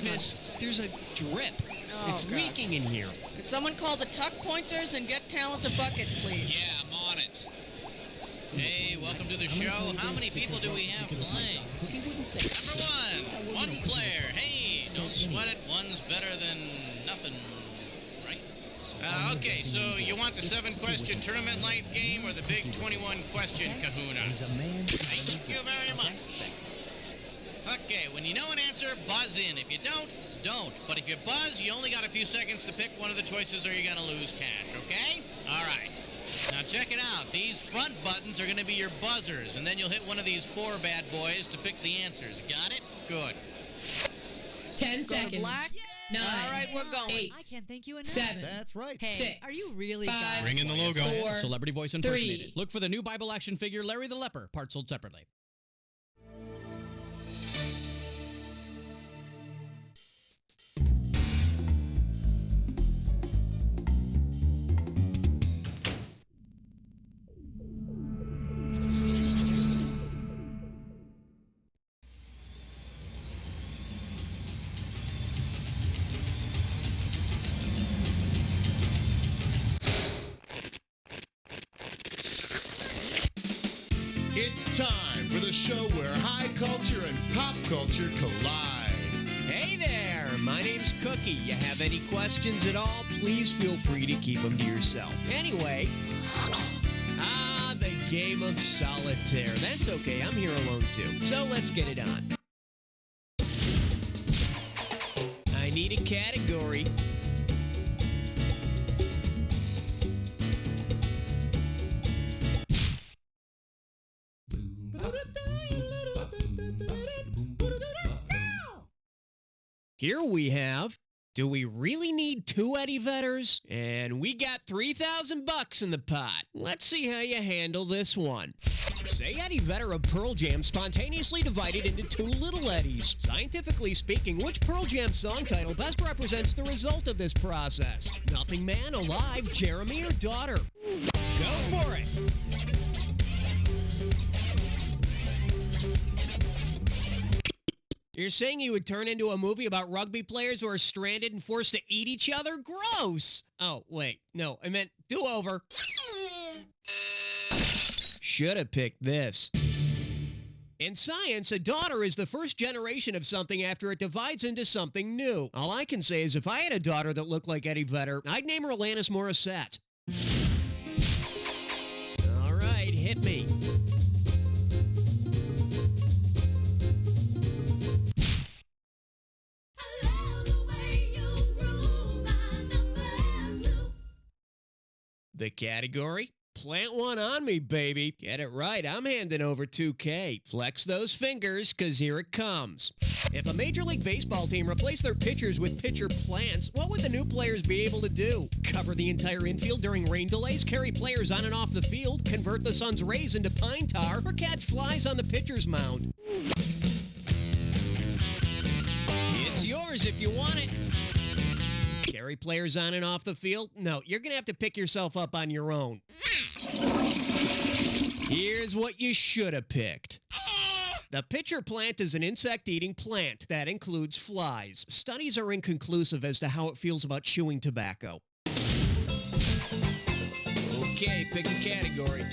Miss, there's a drip. Oh, It's God. leaking in here. Could someone call the tuck pointers and get Talent a bucket, please? Yeah, I'm on it. Hey, welcome to the show. How many people do we have playing? Number one player. Hey, don't sweat it. One's better than nothing, right? Okay, so you want the 7-question tournament length game or the big 21-question kahuna? Thank you very much. Okay, when you know an answer, buzz in. If you don't. But if you buzz, you only got a few seconds to pick one of the choices or you're going to lose cash, okay? All right. Now check it out. These front buttons are going to be your buzzers, and then you'll hit one of these 4 bad boys to pick the answers. Got it? Good. 10 Go to seconds. black. 9. All right, we're going. 8. I can't thank you enough. 7. That's right. Hey, 6. are you really 5. guys? Bring in the logo. 4. Celebrity voice 3. impersonated. Look for the new Bible action figure, Larry the Leper, parts sold separately. It's time for the show where high culture and pop culture collide. Hey there, my name's Cookie. You have any questions at all, please feel free to keep them to yourself. Anyway, the game of solitaire. That's okay, I'm here alone too. So let's get it on. I need a category. Here we have, do we really need 2 Eddie Vedders? And we got $3,000 in the pot. Let's see how you handle this one. Say Eddie Vedder of Pearl Jam spontaneously divided into 2 little Eddies. Scientifically speaking, which Pearl Jam song title best represents the result of this process? Nothing Man, Alive, Jeremy, or Daughter? Go for it. You're saying you would turn into a movie about rugby players who are stranded and forced to eat each other? Gross! Oh, wait. No, I meant do over. Should have picked this. In science, a daughter is the first generation of something after it divides into something new. All I can say is if I had a daughter that looked like Eddie Vedder, I'd name her Alanis Morissette. All right, hit me. The category? Plant one on me, baby. Get it right, I'm handing over $2K. Flex those fingers, cause here it comes. If a Major League Baseball team replaced their pitchers with pitcher plants, what would the new players be able to do? Cover the entire infield during rain delays, carry players on and off the field, convert the sun's rays into pine tar, or catch flies on the pitcher's mound? It's yours if you want it. Carry players on and off the field? No, you're going to have to pick yourself up on your own. Here's what you should have picked. The pitcher plant is an insect-eating plant that includes flies. Studies are inconclusive as to how it feels about chewing tobacco. Okay, pick a category.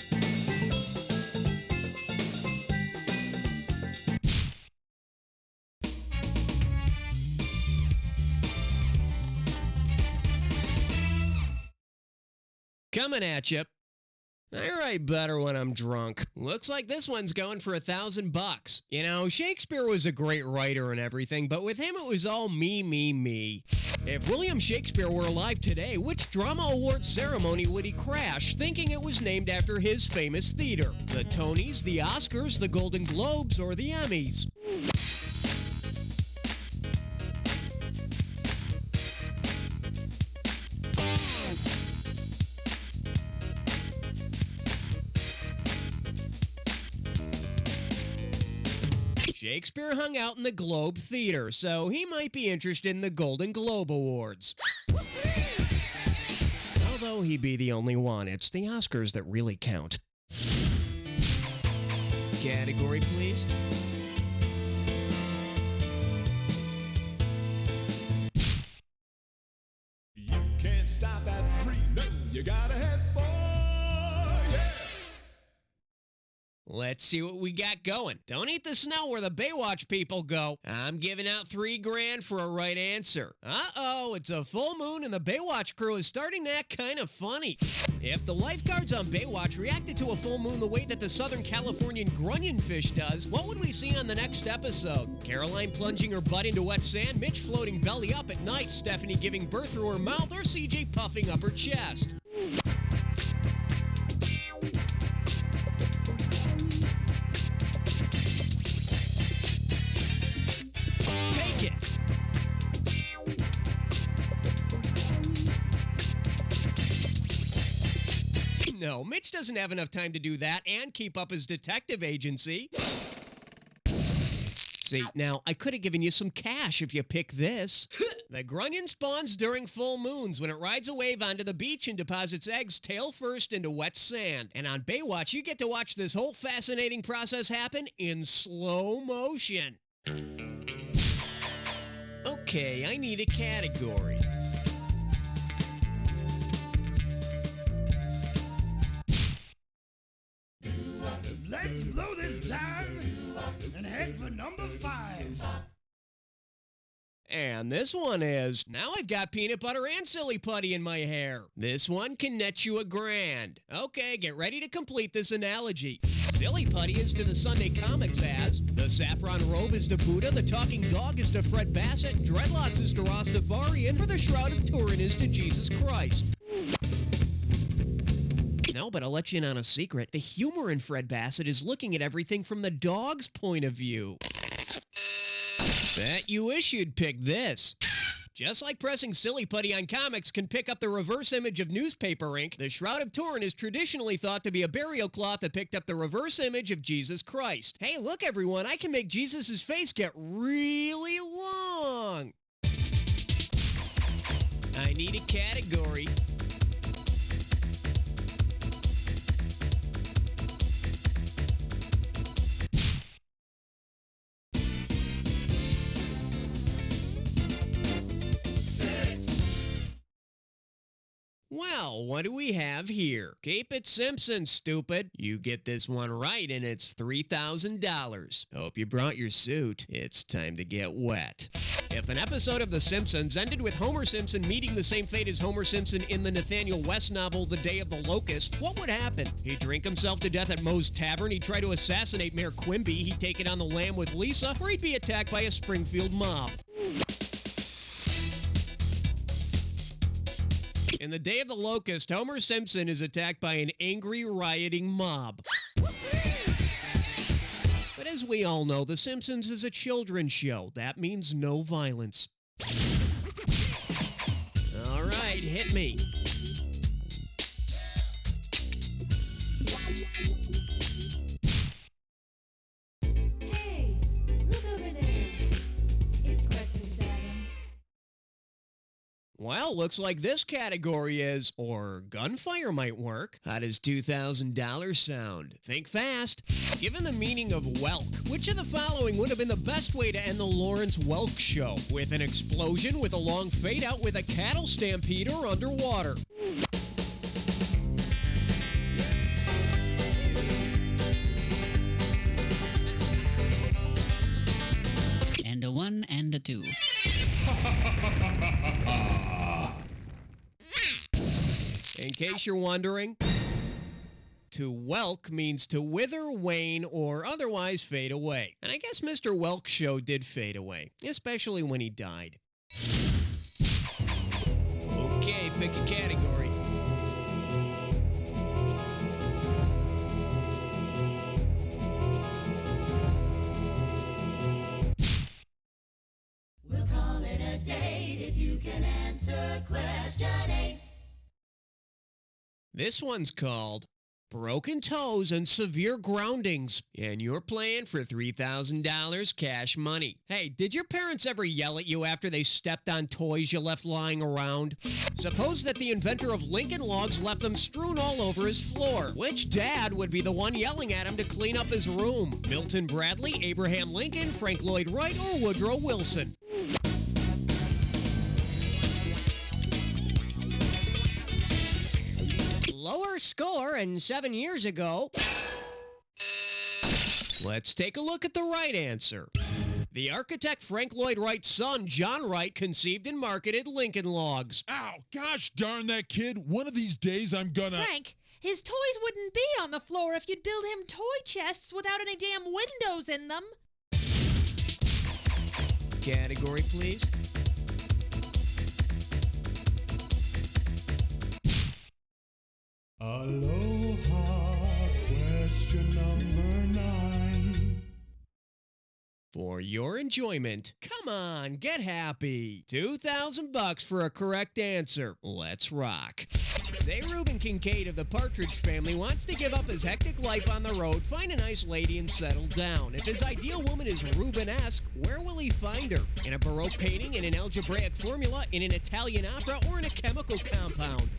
Coming at you. I write better when I'm drunk. Looks like this one's going for $1,000. You know, Shakespeare was a great writer and everything, but with him it was all me, me, me. If William Shakespeare were alive today, which drama award ceremony would he crash, thinking it was named after his famous theater? The Tonys, the Oscars, the Golden Globes, or the Emmys? Shakespeare hung out in the Globe Theater, so he might be interested in the Golden Globe Awards. Although he be the only one, it's the Oscars that really count. Category, please. stop at 3. No, you gotta head for, yeah. Let's see what we got going. Don't eat the snow where the Baywatch people go. I'm giving out $3,000 for a right answer. Uh-oh, it's a full moon and the Baywatch crew is starting to act kind of funny. If the lifeguards on Baywatch reacted to a full moon the way that the Southern Californian grunion fish does, what would we see on the next episode? Caroline plunging her butt into wet sand, Mitch floating belly up at night, Stephanie giving birth through her mouth, or CJ puffing up her chest? Take it! No, Mitch doesn't have enough time to do that and keep up his detective agency. See, now, I could have given you some cash if you pick this. The grunion spawns during full moons when it rides a wave onto the beach and deposits eggs tail first into wet sand. And on Baywatch, you get to watch this whole fascinating process happen in slow motion. Okay, I need a category. Let's blow this time and head for number 5. And this one is, now I've got peanut butter and silly putty in my hair. This one can net you $1,000. Okay, get ready to complete this analogy. Silly putty is to the Sunday comics as, the saffron robe is to Buddha, the talking dog is to Fred Bassett, dreadlocks is to Rastafari, and for the Shroud of Turin is to Jesus Christ. No, but I'll let you in on a secret. The humor in Fred Bassett is looking at everything from the dog's point of view. Bet you wish you'd pick this. Just like pressing silly putty on comics can pick up the reverse image of newspaper ink, the Shroud of Turin is traditionally thought to be a burial cloth that picked up the reverse image of Jesus Christ. Hey, look everyone, I can make Jesus' face get really long. I need a category. Well, what do we have here? Keep it Simpson, stupid. You get this one right and it's $3,000. Hope you brought your suit. It's time to get wet. If an episode of The Simpsons ended with Homer Simpson meeting the same fate as Homer Simpson in the Nathaniel West novel The Day of the Locust, what would happen? He'd drink himself to death at Moe's Tavern, he'd try to assassinate Mayor Quimby, he'd take it on the lam with Lisa, or he'd be attacked by a Springfield mob. In The Day of the Locust, Homer Simpson is attacked by an angry, rioting mob. But as we all know, The Simpsons is a children's show. That means no violence. All right, hit me. Hey, look over there. It's question 7. Well, looks like this category is, or gunfire might work. How does $2,000 sound? Think fast. Given the meaning of Welk, which of the following would have been the best way to end the Lawrence Welk show? With an explosion, with a long fade out, with a cattle stampede, or underwater? And a 1 and a 2. In case you're wondering, to Welk means to wither, wane, or otherwise fade away. And I guess Mr. Welk's show did fade away, especially when he died. Okay, pick a category. We'll call it a date if you can answer question 8. This one's called Broken Toes and Severe Groundings, and you're playing for $3,000 cash money. Hey, did your parents ever yell at you after they stepped on toys you left lying around? Suppose that the inventor of Lincoln Logs left them strewn all over his floor. Which dad would be the one yelling at him to clean up his room? Milton Bradley, Abraham Lincoln, Frank Lloyd Wright, or Woodrow Wilson? first score, and 7 years ago... Let's take a look at the right answer. The architect Frank Lloyd Wright's son, John Wright, conceived and marketed Lincoln Logs. Ow, gosh darn that kid. One of these days I'm gonna... Frank, his toys wouldn't be on the floor if you'd build him toy chests without any damn windows in them. Category, please. Aloha, question number 9. For your enjoyment, come on, get happy. $2,000 for a correct answer. Let's rock. Say Reuben Kincaid of the Partridge Family wants to give up his hectic life on the road, find a nice lady, and settle down. If his ideal woman is Reuben-esque, where will he find her? In a Baroque painting, in an algebraic formula, in an Italian opera, or in a chemical compound?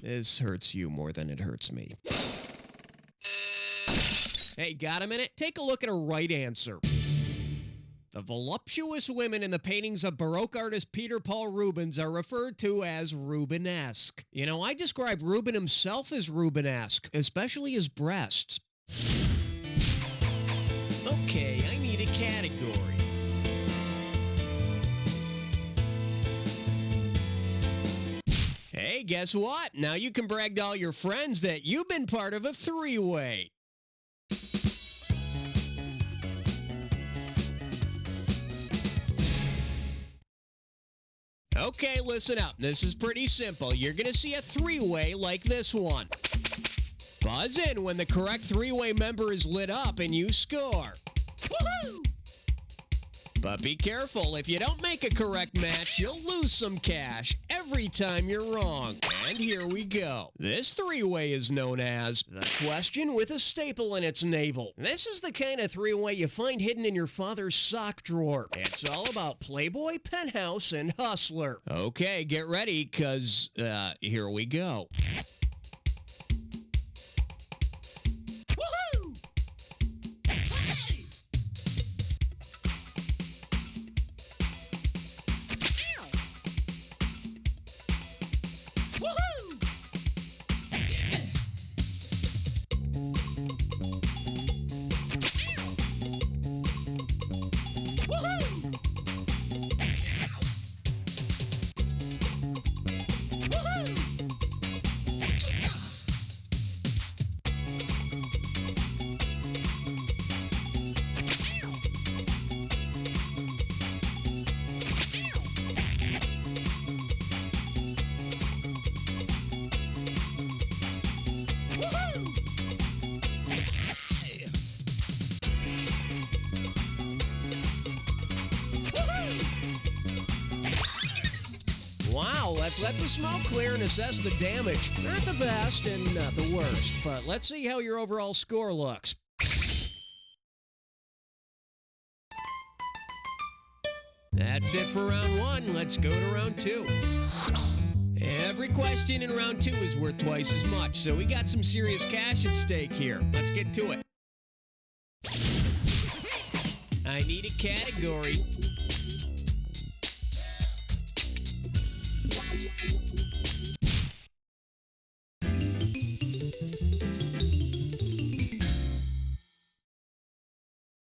This hurts you more than it hurts me. Hey, got a minute? Take a look at a right answer. The voluptuous women in the paintings of Baroque artist Peter Paul Rubens are referred to as Rubenesque. You know, I describe Rubens himself as Rubenesque, especially his breasts. Okay, I need a category. Hey, guess what? Now you can brag to all your friends that you've been part of a three-way. Okay, listen up. This is pretty simple. You're going to see a three-way like this one. Buzz in when the correct three-way member is lit up and you score. Woohoo! But be careful. If you don't make a correct match, you'll lose some cash every time you're wrong. And here we go. This three-way is known as the question with a staple in its navel. This is the kind of three-way you find hidden in your father's sock drawer. It's all about Playboy, Penthouse, and Hustler. Okay, get ready, because, here we go. Wow, let's let the smoke clear and assess the damage. Not the best and not the worst, but let's see how your overall score looks. That's it for round one. Let's go to round two. Every question in round two is worth twice as much, so we got some serious cash at stake here. Let's get to it. I need a category.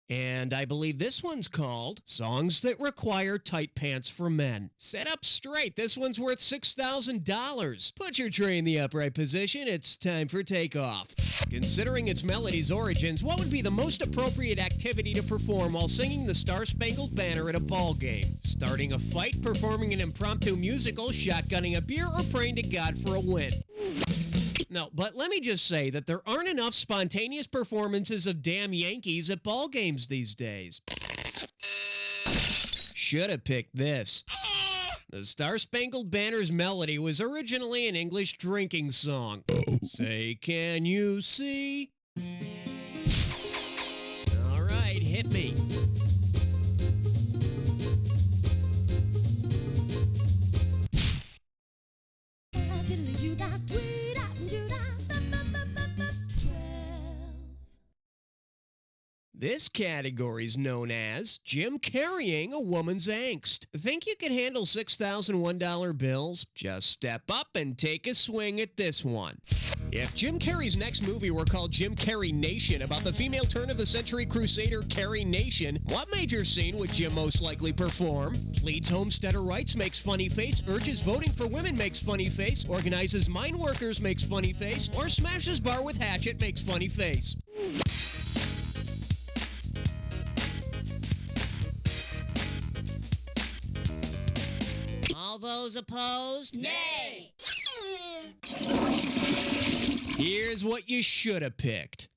And I believe this one's called Songs That Require Tight Pants for Men. Set up straight. This one's worth $6,000. Put your tray in the upright position. It's time for takeoff. Considering its melody's origins, what would be the most appropriate activity to perform while singing the Star-Spangled Banner at a ball game? Starting a fight, performing an impromptu musical, shotgunning a beer, or praying to God for a win? No, but let me just say that there aren't enough spontaneous performances of damn Yankees at ball games these days. Should have picked this. The Star-Spangled Banner's melody was originally an English drinking song. Say, can you see? All right, hit me. This category's known as Jim carrying a woman's angst. Think you can handle $6,001 bills? Just step up and take a swing at this one. If Jim Carrey's next movie were called Jim Carrey Nation, about the female turn-of-the-century crusader Carrie Nation, what major scene would Jim most likely perform? Pleads homesteader rights, makes funny face, urges voting for women, makes funny face, organizes mine workers, makes funny face, or smashes bar with hatchet, makes funny face. All those opposed? Nay! Here's what you should have picked.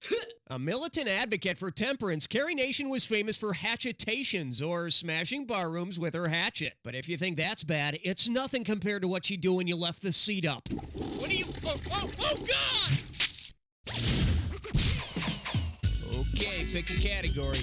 A militant advocate for temperance, Carrie Nation was famous for hatchetations, or smashing barrooms with her hatchet. But if you think that's bad, it's nothing compared to what she'd do when you left the seat up. What do you... Oh, God! Okay, pick a category.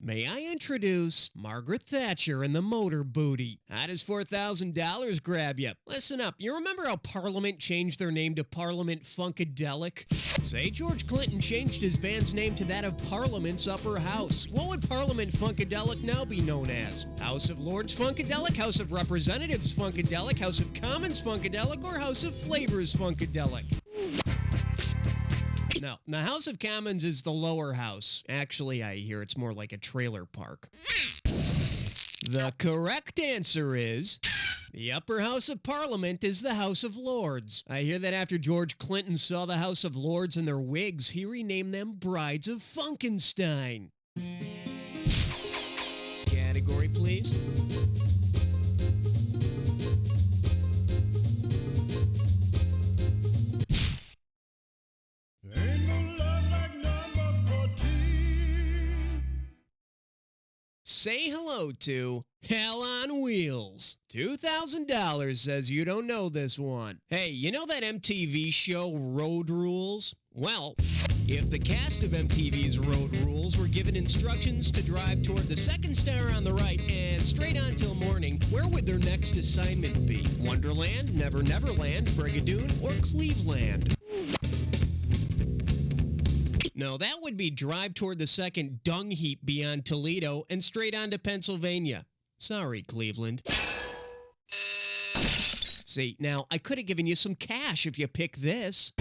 May I introduce Margaret Thatcher and the Motor Booty? How does $4,000 grab you? Listen up. You remember how Parliament changed their name to Parliament Funkadelic? Say George Clinton changed his band's name to that of Parliament's Upper House. What would Parliament Funkadelic now be known as? House of Lords Funkadelic, House of Representatives Funkadelic, House of Commons Funkadelic, or House of Flavors Funkadelic? No, the House of Commons is the lower house. Actually, I hear it's more like a trailer park. The correct answer is... the upper house of Parliament is the House of Lords. I hear that after George Clinton saw the House of Lords and their wigs, he renamed them Brides of Funkenstein. Category, please. Ain't no love like number 14. Say hello to Hell on Wheels. $2,000 says you don't know this one. Hey, you know that MTV show Road Rules? Well, if the cast of MTV's Road Rules were given instructions to drive toward the second star on the right and straight on till morning, where would their next assignment be? Wonderland, Never Neverland, Brigadoon, or Cleveland? No, that would be drive toward the second dung heap beyond Toledo and straight on to Pennsylvania. Sorry, Cleveland. See, now, I could have given you some cash if you picked this.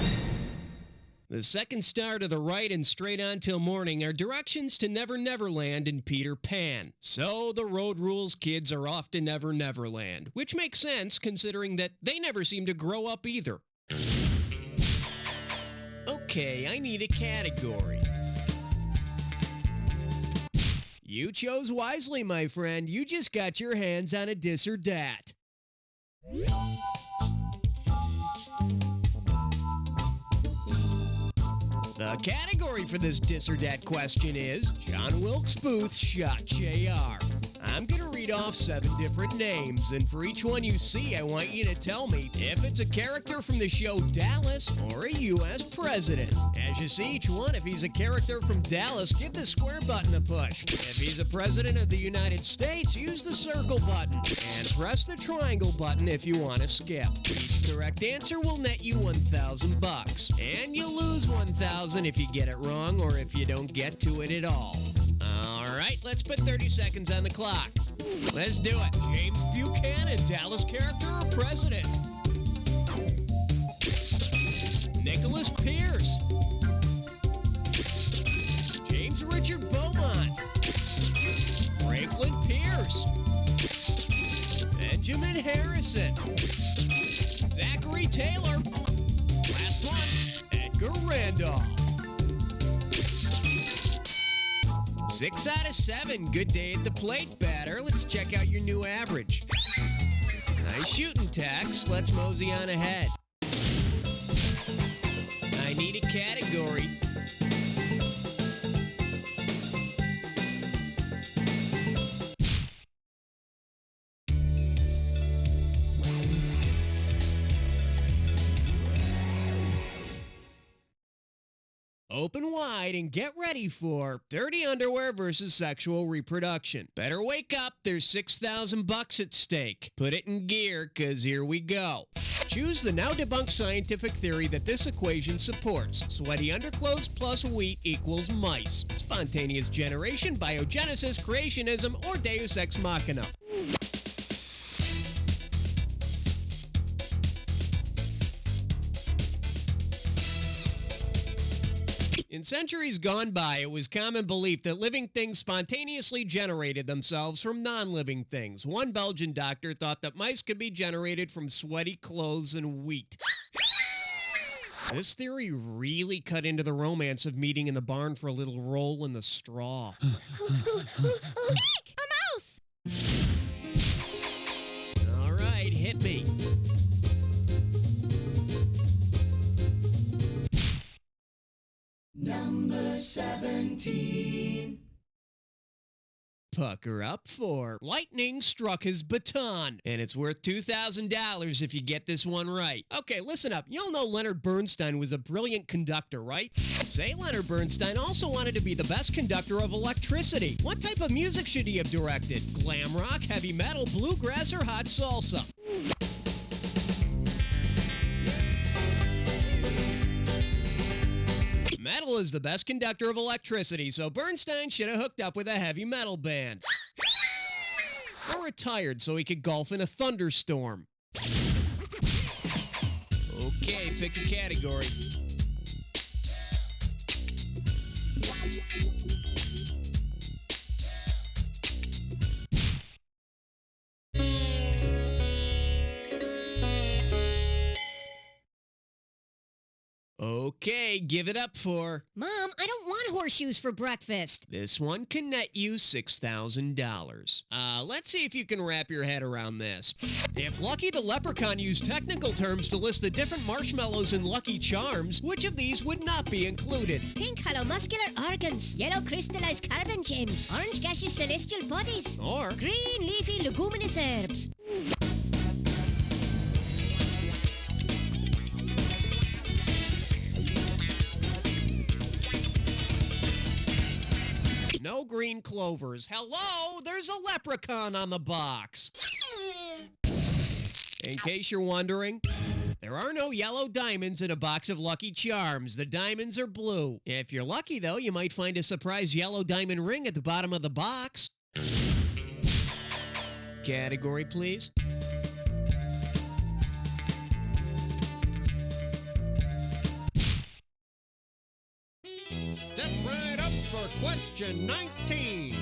The second star to the right and straight on till morning are directions to Never Neverland and Peter Pan. So the Road Rules kids are off to Never Neverland, which makes sense considering that they never seem to grow up either. Okay, I need a category. You chose wisely, my friend. You just got your hands on a dis or dat. The category for this dis or dat question is John Wilkes Booth shot JR. I'm going to read off 7 different names, and for each one you see, I want you to tell me if it's a character from the show Dallas or a U.S. president. As you see each one, if he's a character from Dallas, give the square button a push. If he's a president of the United States, use the circle button. And press the triangle button if you want to skip. Each correct answer will net you $1,000. And you lose $1,000 if you get it wrong or if you don't get to it at all. All right, let's put 30 seconds on the clock. Let's do it. James Buchanan, Dallas character or president? Nicholas Pierce. James Richard Beaumont. Franklin Pierce. Benjamin Harrison. Zachary Taylor. Last one, Edgar Randolph. 6 out of 7. Good day at the plate, batter. Let's check out your new average. Nice shooting, Tex. Let's mosey on ahead. I need a category. Open wide and get ready for dirty underwear versus sexual reproduction. Better wake up, there's 6,000 bucks at stake. Put it in gear, 'cause here we go. Choose the now debunked scientific theory that this equation supports. Sweaty underclothes plus wheat equals mice. Spontaneous generation, biogenesis, creationism, or deus ex machina. In centuries gone by, it was common belief that living things spontaneously generated themselves from non-living things. One Belgian doctor thought that mice could be generated from sweaty clothes and wheat. This theory really cut into the romance of meeting in the barn for a little roll in the straw. Heck! A mouse! All right, hit me. Number 17. Pucker up for lightning struck his baton, and it's worth $2,000 if you get this one right. Okay, listen up. You'll know Leonard Bernstein was a brilliant conductor, right? Say Leonard Bernstein also wanted to be the best conductor of electricity. What type of music should he have directed? Glam rock, heavy metal, bluegrass, or hot salsa? Metal is the best conductor of electricity, so Bernstein should have hooked up with a heavy metal band. Or retired so he could golf in a thunderstorm. Okay, pick a category. Okay, give it up for... Mom, I don't want horseshoes for breakfast. This one can net you $6,000. Let's see if you can wrap your head around this. If Lucky the Leprechaun used technical terms to list the different marshmallows in Lucky Charms, which of these would not be included? Pink hollow muscular organs, yellow crystallized carbon gems, orange gaseous celestial bodies, Or... green leafy leguminous herbs. no green clovers. Hello, there's a leprechaun on the box. In case you're wondering, there are no yellow diamonds in a box of Lucky Charms. The diamonds are blue. If you're lucky, though, you might find a surprise yellow diamond ring at the bottom of the box. Category, please. Step right up for question 19.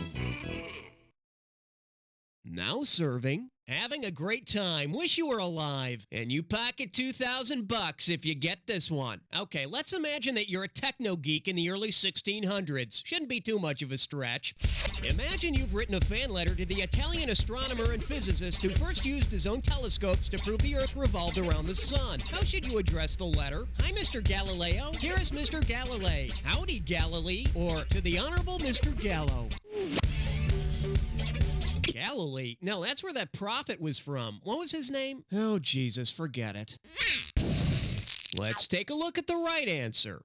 Now serving, having a great time, wish you were alive, and you pocket $2,000 if you get this one. Okay, let's imagine that you're a techno geek in the early 1600s. Shouldn't be too much of a stretch. Imagine you've written a fan letter to the Italian astronomer and physicist who first used his own telescopes to prove the Earth revolved around the sun. How should you address the letter? Hi, Mr. Galileo. Here is Mr. Galilei. Howdy, Galilee. Or to the Honorable Mr. Gallo. Galilee? No, that's where that prophet was from. What was his name? Oh, Jesus, forget it. Let's take a look at the right answer.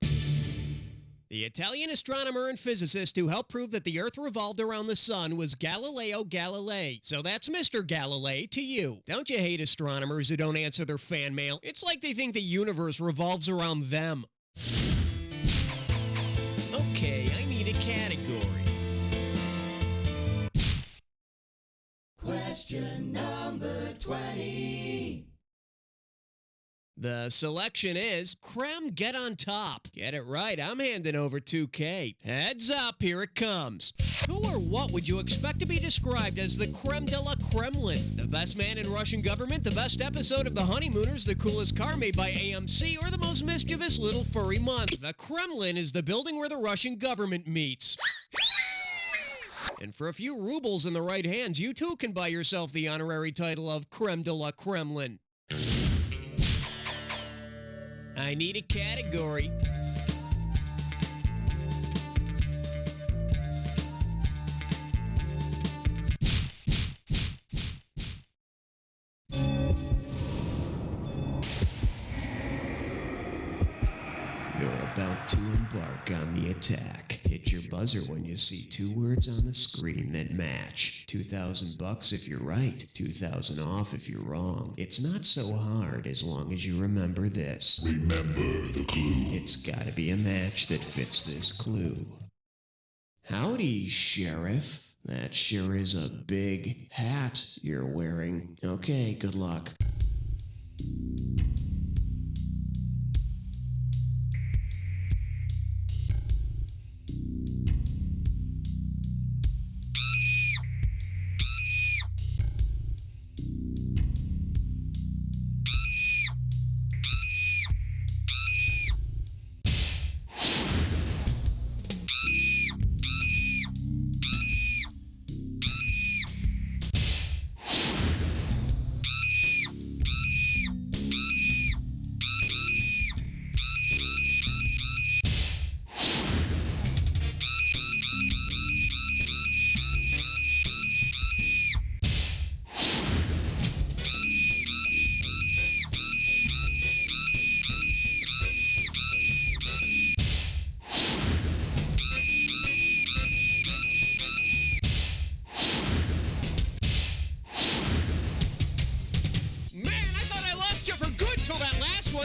The Italian astronomer and physicist who helped prove that the Earth revolved around the sun was Galileo Galilei. So that's Mr. Galilei to you. Don't you hate astronomers who don't answer their fan mail? It's like they think the universe revolves around them. Okay, I need a category. Question number 20. The selection is creme get on top. Get it right, I'm handing over $2K. Heads up, here it comes. Who or what would you expect to be described as the creme de la Kremlin? The best man in Russian government, the best episode of The Honeymooners, the coolest car made by AMC, or the most mischievous little furry month? The Kremlin is the building where the Russian government meets. And for a few rubles in the right hands, you too can buy yourself the honorary title of creme de la Kremlin. I need a category. You're about to embark on the attack. Hit your buzzer when you see 2 words on the screen that match. $2,000 if you're right, 2,000 off if you're wrong. It's not so hard as long as you remember this. Remember the clue. It's gotta be a match that fits this clue. Howdy, Sheriff. That sure is a big hat you're wearing. Okay, good luck.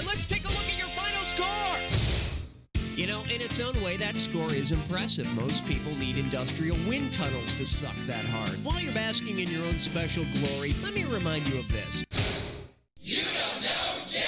Let's take a look at your final score! You know, in its own way, that score is impressive. Most people need industrial wind tunnels to suck that hard. While you're basking in your own special glory, let me remind you of this. You don't know Jack!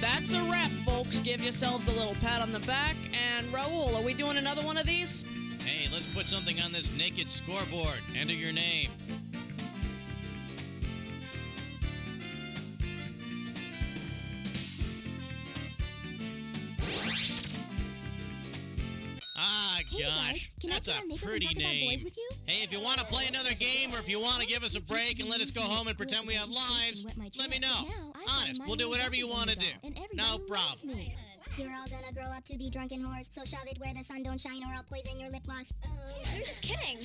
That's a wrap, folks. Give yourselves a little pat on the back. And Raul, are we doing another one of these? Hey, let's put something on this naked scoreboard. Enter your name. Ah, gosh. That's a pretty name. Hey, if you want to play another game or if you want to give us a break and let us go home and pretend we have lives, let me know. Honest, we'll do whatever you want to do. No problem. You're all gonna grow up to be drunken whores, so shove it where the sun don't shine or I'll poison your lip gloss. I'm just kidding.